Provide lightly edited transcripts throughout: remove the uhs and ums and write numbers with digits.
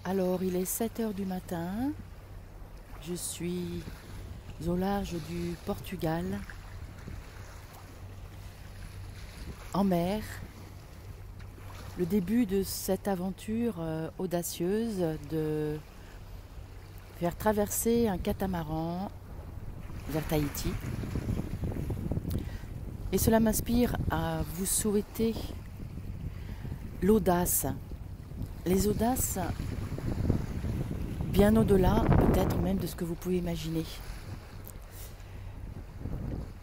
Alors, il est 7 heures du matin. Je suis au large du Portugal, en mer. Le début de cette aventure audacieuse de faire traverser un catamaran vers Tahiti. Et cela m'inspire à vous souhaiter l'audace. Les audaces bien au-delà peut-être même de ce que vous pouvez imaginer.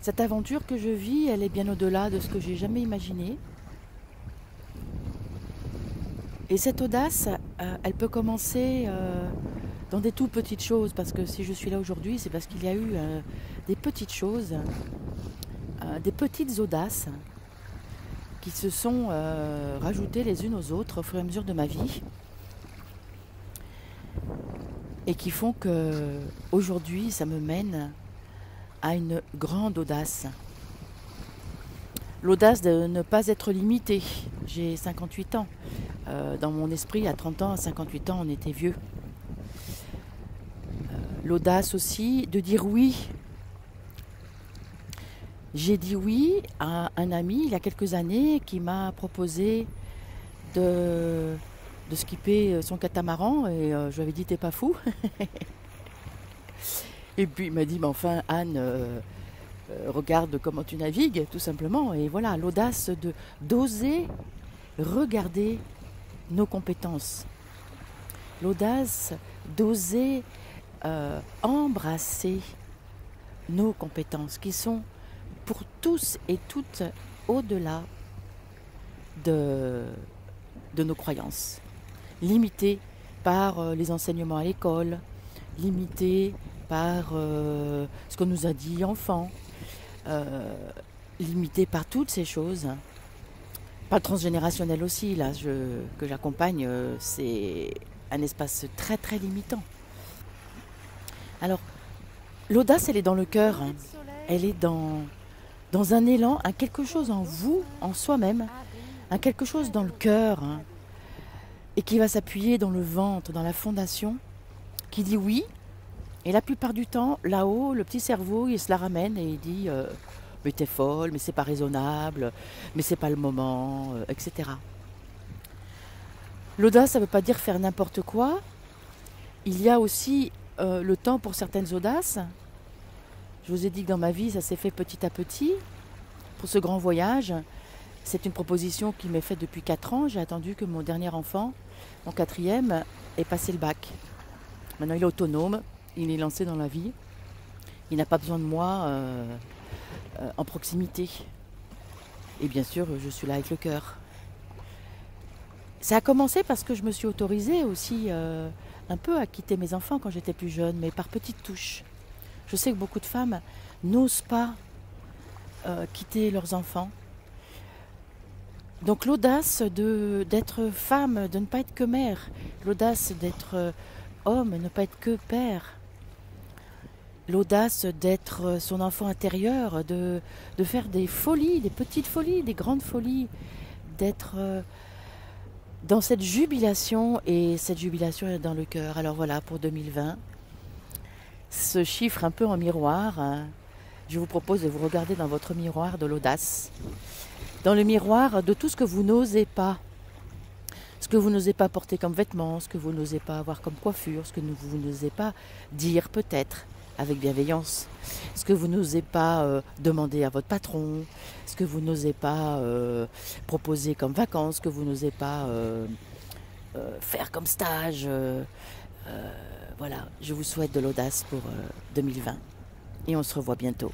Cette aventure que je vis, elle est bien au-delà de ce que j'ai jamais imaginé. Et cette audace, elle peut commencer dans des tout petites choses, parce que si je suis là aujourd'hui, c'est parce qu'il y a eu des petites choses, des petites audaces qui se sont rajoutées les unes aux autres au fur et à mesure de ma vie et qui font que aujourd'hui, ça me mène à une grande audace. L'audace de ne pas être limité. J'ai 58 ans. Dans mon esprit, à 30 ans, à 58 ans, on était vieux. L'audace aussi de dire oui. J'ai dit oui à un ami il y a quelques années qui m'a proposé de skipper son catamaran et je lui avais dit t'es pas fou. Et puis il m'a dit mais enfin Anne, regarde comment tu navigues tout simplement. Et voilà, l'audace d'oser regarder nos compétences, l'audace d'oser embrasser nos compétences qui sont pour tous et toutes au-delà de nos croyances, limitées par les enseignements à l'école, limitées par ce qu'on nous a dit enfant, limitées par toutes ces choses. Pas transgénérationnel aussi, là, que j'accompagne, c'est un espace très très limitant. Alors, l'audace, elle est dans le cœur, hein. Elle est dans un élan, un quelque chose en vous, en soi-même, un quelque chose dans le cœur, hein, et qui va s'appuyer dans le ventre, dans la fondation, qui dit oui, et la plupart du temps, là-haut, le petit cerveau, il se la ramène et il dit mais t'es folle, mais c'est pas raisonnable, mais c'est pas le moment, etc. L'audace, ça veut pas dire faire n'importe quoi. Il y a aussi le temps pour certaines audaces. Je vous ai dit que dans ma vie, ça s'est fait petit à petit. Pour ce grand voyage, c'est une proposition qui m'est faite depuis 4 ans. J'ai attendu que mon dernier enfant, mon 4e, ait passé le bac. Maintenant, il est autonome, il est lancé dans la vie. Il n'a pas besoin de moi en proximité. Et bien sûr, je suis là avec le cœur. Ça a commencé parce que je me suis autorisée aussi un peu à quitter mes enfants quand j'étais plus jeune, mais par petites touches. Je sais que beaucoup de femmes n'osent pas quitter leurs enfants. Donc l'audace d'être femme, de ne pas être que mère, l'audace d'être homme, ne pas être que père, l'audace d'être son enfant intérieur, de faire des folies, des petites folies, des grandes folies, d'être dans cette jubilation, et cette jubilation est dans le cœur. Alors voilà, pour 2020, ce chiffre un peu en miroir, hein, je vous propose de vous regarder dans votre miroir de l'audace, dans le miroir de tout ce que vous n'osez pas, ce que vous n'osez pas porter comme vêtements, ce que vous n'osez pas avoir comme coiffure, ce que vous n'osez pas dire peut-être avec bienveillance, ce que vous n'osez pas demander à votre patron, ce que vous n'osez pas proposer comme vacances, ce que vous n'osez pas faire comme stage. Voilà, je vous souhaite de l'audace pour 2020 et on se revoit bientôt.